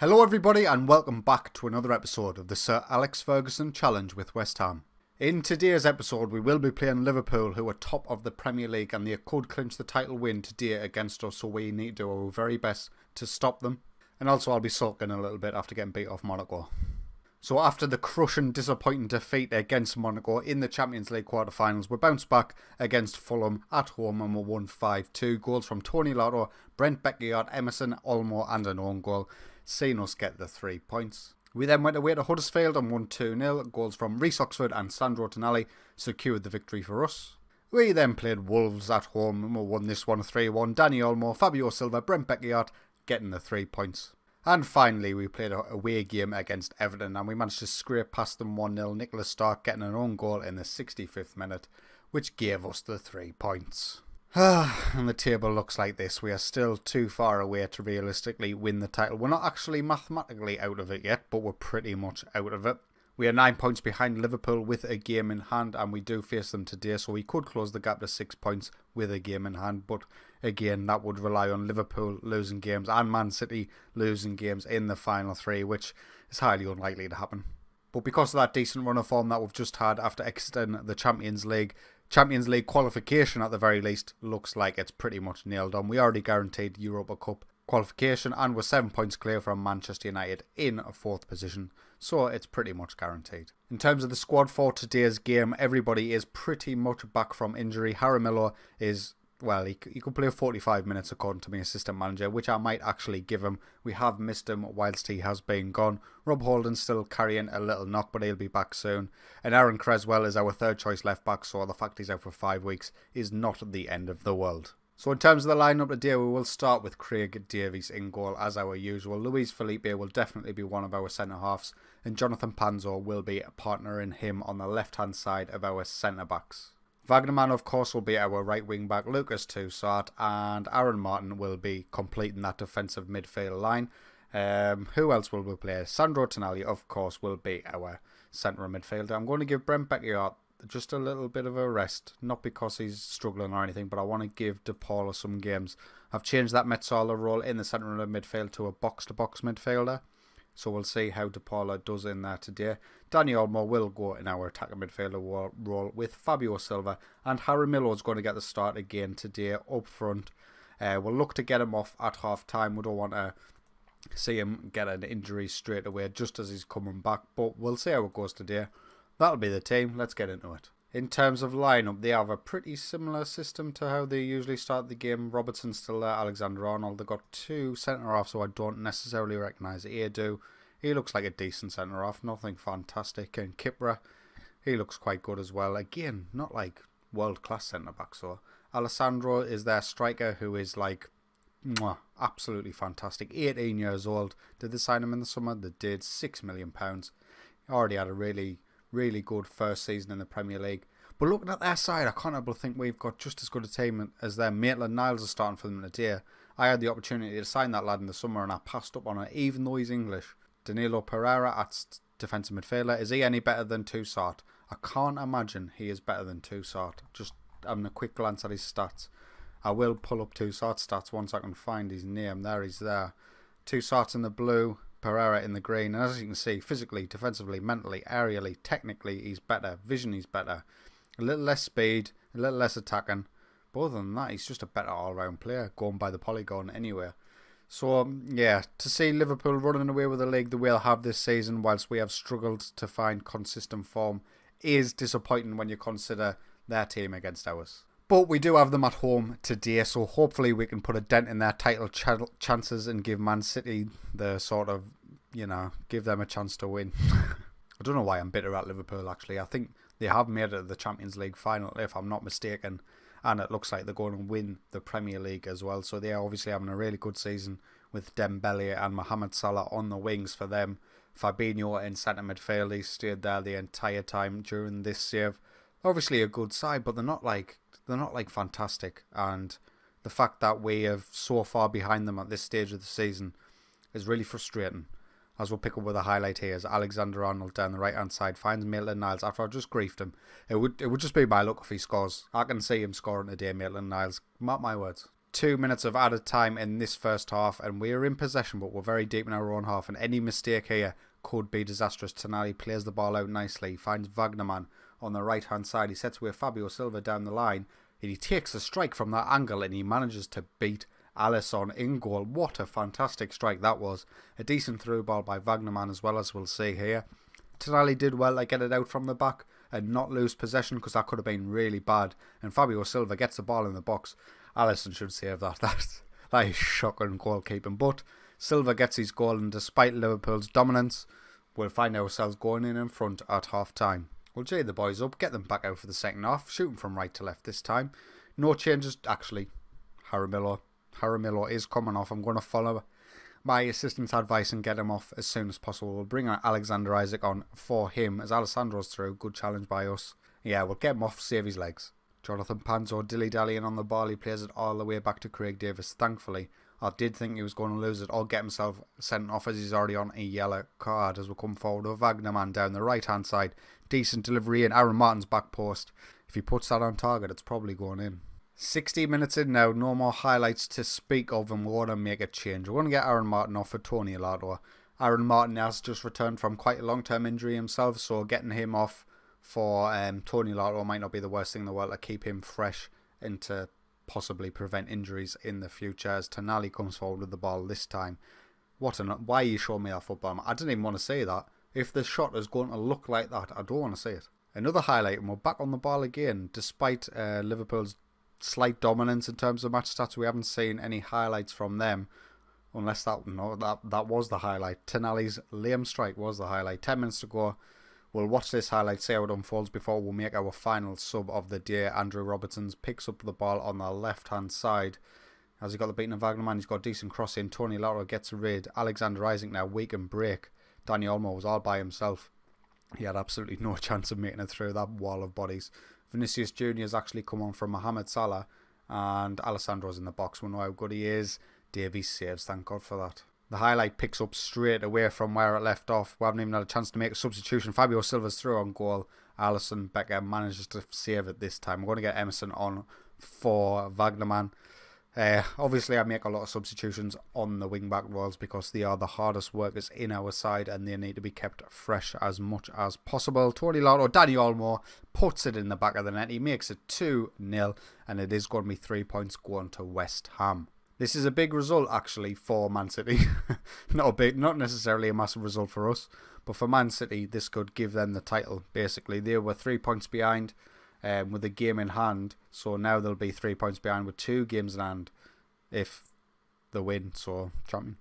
Hello everybody and welcome back to another episode of the Sir Alex Ferguson Challenge with West Ham. In today's episode we will be playing Liverpool, who are top of the Premier League and they could clinch the title win today against us, so we need to do our very best to stop them. And also I'll be sulking a little bit after getting beat off Monaco. So after the crushing, disappointing defeat against Monaco in the Champions League quarter-finals, we bounced back against Fulham at home and we won 5-2. Goals from Tony Lotto, Brent Beckiard, Emerson, Olmo and an own goal, seeing us get the 3 points. We then went away to Huddersfield and won 2-0. Goals from Reece Oxford and Sandro Tonali secured the victory for us. We then played Wolves at home and we won this one 3-1. Danny Olmo, Fabio Silva, Brent Beckiard getting the 3 points. And finally we played a away game against Everton and we managed to scrape past them 1-0. Nicholas Stark getting an own goal in the 65th minute, which gave us the 3 points. And the table looks like this. We are still too far away to realistically win the title. We're not actually mathematically out of it yet, but we're pretty much out of it. We are 9 points behind Liverpool with a game in hand, and we do face them today, so we could close the gap to 6 points with a game in hand. But again, that would rely on Liverpool losing games and Man City losing games in the final three, which is highly unlikely to happen. But because of that decent run of form that we've just had after exiting the Champions League qualification at the very least looks like it's pretty much nailed on. We already guaranteed Europa Cup qualification and we're 7 points clear from Manchester United in a 4th position, so it's pretty much guaranteed. In terms of the squad for today's game, everybody is pretty much back from injury. Jaramillo is, well, he could play 45 minutes according to my assistant manager, which I might actually give him. We have missed him whilst he has been gone. Rob Holden's still carrying a little knock, but he'll be back soon. And Aaron Creswell is our third choice left back, so the fact he's out for 5 weeks is not the end of the world. So in terms of the lineup today, we will start with Craig Davies in goal as our usual. Luis Felipe will definitely be one of our centre-halves, and Jonathan Panzo will be partnering him on the left-hand side of our centre-backs. Wagnerman, of course, will be our right wing back, Lucas Toussaint, and Aaron Martin will be completing that defensive midfield line. Who else will we play? Sandro Tonali, of course, will be our centre midfielder. I'm going to give Brent Beckiard just a little bit of a rest, not because he's struggling or anything, but I want to give De Paula some games. I've changed that Metsola role in the centre of midfield to a box-to-box midfielder, so we'll see how De Paula does in there today. Danny Olmo will go in our attacking midfielder role with Fabio Silva, and Jaramillo is going to get the start again today up front. We'll look to get him off at half time. We don't want to see him get an injury straight away just as he's coming back, but we'll see how it goes today. That'll be the team. Let's get into it. In terms of lineup, they have a pretty similar system to how they usually start the game. Robertson's still there, Alexander-Arnold. They've got 2 centre-halves, so I don't necessarily recognise Edu. He looks like a decent centre-half, nothing fantastic. And Kipra, he looks quite good as well. Again, not like world-class centre-back. So Alessandro is their striker, who is like absolutely fantastic. 18 years old. Did they sign him in the summer? They did. £6 million. He already had a really good first season in the Premier League. But looking at their side, I can't help but think we've got just as good a team as them. Maitland-Niles is starting for them today. I had the opportunity to sign that lad in the summer and I passed up on it, even though he's English. Danilo Pereira at defensive midfielder. Is he any better than Toussaint? I can't imagine he is better than Toussaint. Just having a quick glance at his stats. I will pull up Toussaint's stats once I can find his name. There he's there. Toussaint in the blue, Pereira in the green, and as you can see, physically, defensively, mentally, aerially, technically, he's better. Vision, he's better. A little less speed, a little less attacking. But other than that, he's just a better all-round player, going by the polygon anywhere. So, yeah, to see Liverpool running away with the league the way they'll have this season, whilst we have struggled to find consistent form, is disappointing when you consider their team against ours. But we do have them at home today, so hopefully we can put a dent in their title chances and give Man City the sort of, give them a chance to win. I don't know why I'm bitter at Liverpool, actually. I think they have made it to the Champions League final, if I'm not mistaken, and it looks like they're going to win the Premier League as well. So they are obviously having a really good season with Dembele and Mohamed Salah on the wings for them. Fabinho in centre midfield, he stayed there the entire time during this save. Obviously a good side, but they're not like fantastic, and the fact that we are so far behind them at this stage of the season is really frustrating. As we'll pick up with a highlight here, as Alexander-Arnold down the right hand side finds Maitland-Niles after I just griefed him. It would just be my luck if he scores. I can see him scoring today, Maitland-Niles. Mark my words. 2 minutes of added time in this first half, and we are in possession, but we're very deep in our own half, and any mistake here could be disastrous. Tonali plays the ball out nicely, finds Wagnerman on the right hand side. He sets away Fabio Silva down the line, and he takes a strike from that angle, and he manages to beat Alisson in goal. What a fantastic strike that was. A decent through ball by Wagnerman as well, as we'll see here. Tonali did well to get it out from the back and not lose possession, because that could have been really bad. And Fabio Silva gets the ball in the box. Alisson should save that. That is shocking goalkeeping. But Silva gets his goal, and despite Liverpool's dominance, we'll find ourselves going in front at half time. We'll J the boys up, get them back out for the second half, shooting from right to left this time. No changes. Actually, Jaramillo is coming off. I'm going to follow my assistant's advice and get him off as soon as possible. We'll bring Alexander Isak on for him as Alessandro's through. Good challenge by us. Yeah, we'll get him off, save his legs. Jonathan Panzo dilly-dallying on the ball. He plays it all the way back to Craig Davis. Thankfully, I did think he was going to lose it or get himself sent off, as he's already on a yellow card, as we come forward with Wagnerman down the right-hand side. Decent delivery in Aaron Martin's back post. If he puts that on target, it's probably going in. 60 minutes in now, no more highlights to speak of, and we're going to make a change. We're going to get Aaron Martin off for Tony Lato. Aaron Martin has just returned from quite a long-term injury himself, so getting him off for Tony Lato might not be the worst thing in the world to keep him fresh and to possibly prevent injuries in the future, as Tonali comes forward with the ball this time. Why are you showing me that football? I didn't even want to say that. If the shot is going to look like that, I don't want to see it. Another highlight, and we're back on the ball again. Despite Liverpool's slight dominance in terms of match stats, we haven't seen any highlights from them, unless that was the highlight. Tonali's lame strike was the highlight. 10 minutes to go. We'll watch this highlight, see how it unfolds before we'll make our final sub of the day. Andrew Robertson picks up the ball on the left hand side. Has he got the beating of Wagnerman? He's got a decent cross in. Tony Lato gets a rid. Alexander Isak now weak and break. Danny Olmo was all by himself. He had absolutely no chance of making it through that wall of bodies. Vinicius Jr. has actually come on from Mohamed Salah, and Alessandro's in the box. We know how good he is. Davies saves, thank God for that. The highlight picks up straight away from where it left off. We haven't even had a chance to make a substitution. Fabio Silva's through on goal. Alisson Becker manages to save it this time. We're going to get Emerson on for Wagnerman. Obviously, I make a lot of substitutions on the wing-back roles because they are the hardest workers in our side and they need to be kept fresh as much as possible. Tony Lato, Danny Olmo puts it in the back of the net. He makes it 2-0, and it is going to be 3 points going to West Ham. This is a big result, actually, for Man City. Not necessarily a massive result for us, but for Man City, this could give them the title, basically. They were 3 points behind with a game in hand, so now they'll be 3 points behind with 2 games in hand if they win, so champion.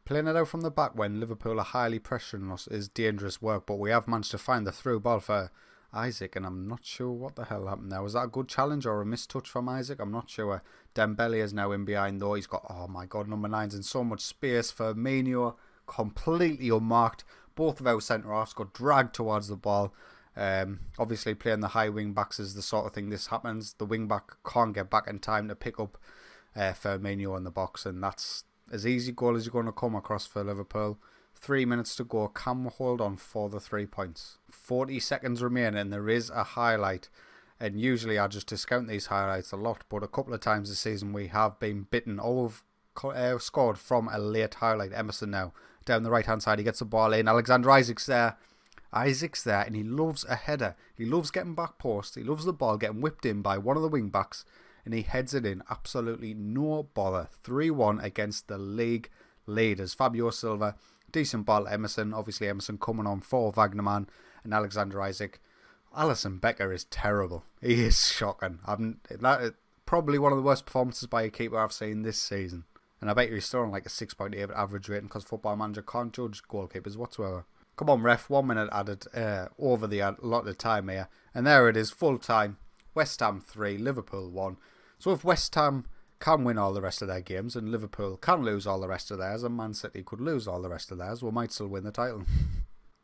Playing it out from the back when Liverpool are highly pressuring us is dangerous work, but we have managed to find the through ball for Isak, and I'm not sure what the hell happened there. Was that a good challenge or a mistouch from Isak? I'm not sure. Dembele is now in behind though. He's got, oh my god, number 9's in so much space. Firmino completely unmarked. Both of our centre-halves got dragged towards the ball. Obviously playing the high wing backs is the sort of thing this happens. The wing back can't get back in time to pick up Firmino in the box, and that's as easy goal as you're going to come across for Liverpool. 3 minutes to go. Can we hold on for the 3 points? 40 seconds remain, and there is a highlight. And usually I just discount these highlights a lot, but a couple of times this season we have been bitten or scored from a late highlight. Emerson now down the right hand side. He gets the ball in. Alexander Isak's there. And he loves a header. He loves getting back post. He loves the ball getting whipped in by one of the wing backs, and he heads it in. Absolutely no bother. 3-1 against the league leaders. Fabio Silva. Decent ball, Emerson. Obviously, Emerson coming on for Wagnerman and Alexander Isak. Alisson Becker is terrible. He is shocking. That is probably one of the worst performances by a keeper I've seen this season. And I bet he's still on like a 6.8 average rating because Football Manager can't judge goalkeepers whatsoever. Come on, ref. 1 minute added over the lot of time here. And there it is, full time. West Ham 3, Liverpool 1. So if West Ham can win all the rest of their games and Liverpool can lose all the rest of theirs and Man City could lose all the rest of theirs, we might still win the title.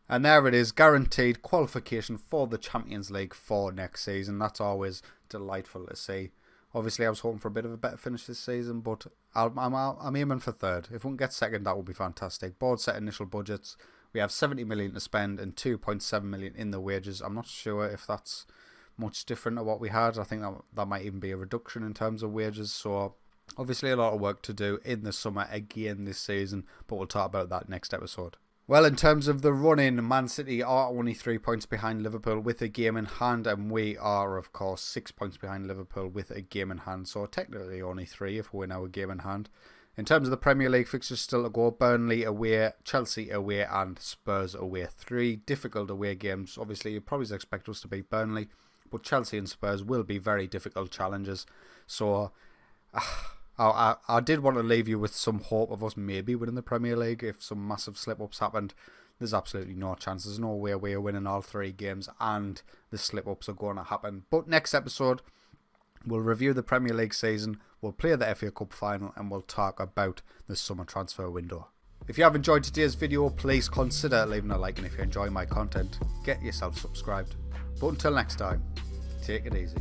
And there it is, guaranteed qualification for the Champions League for next season. That's always delightful to see. Obviously I was hoping for a bit of a better finish this season, but I'm aiming for third. If we can get second, that would be fantastic. Board set initial budgets. We have 70 million to spend and 2.7 million in the wages. I'm not sure if that's much different to what we had. I think that might even be a reduction in terms of wages, so Obviously a lot of work to do in the summer again this season, but we'll talk about that next episode. Well, in terms of the run-in, Man City are only 3 points behind Liverpool with a game in hand, and we are, of course, 6 points behind Liverpool with a game in hand, so technically only 3 if we win our game in hand. In terms of the Premier League fixtures still to go, Burnley away, Chelsea away and Spurs away. 3 difficult away games. Obviously, you probably expect us to beat Burnley, but Chelsea and Spurs will be very difficult challenges. So, I did want to leave you with some hope of us maybe winning the Premier League if some massive slip-ups happened. There's absolutely no chance. There's no way we are winning all 3 games and the slip-ups are going to happen. But next episode, we'll review the Premier League season, we'll play the FA Cup final, and we'll talk about the summer transfer window. If you have enjoyed today's video, please consider leaving a like, and if you enjoy my content, get yourself subscribed. But until next time, take it easy.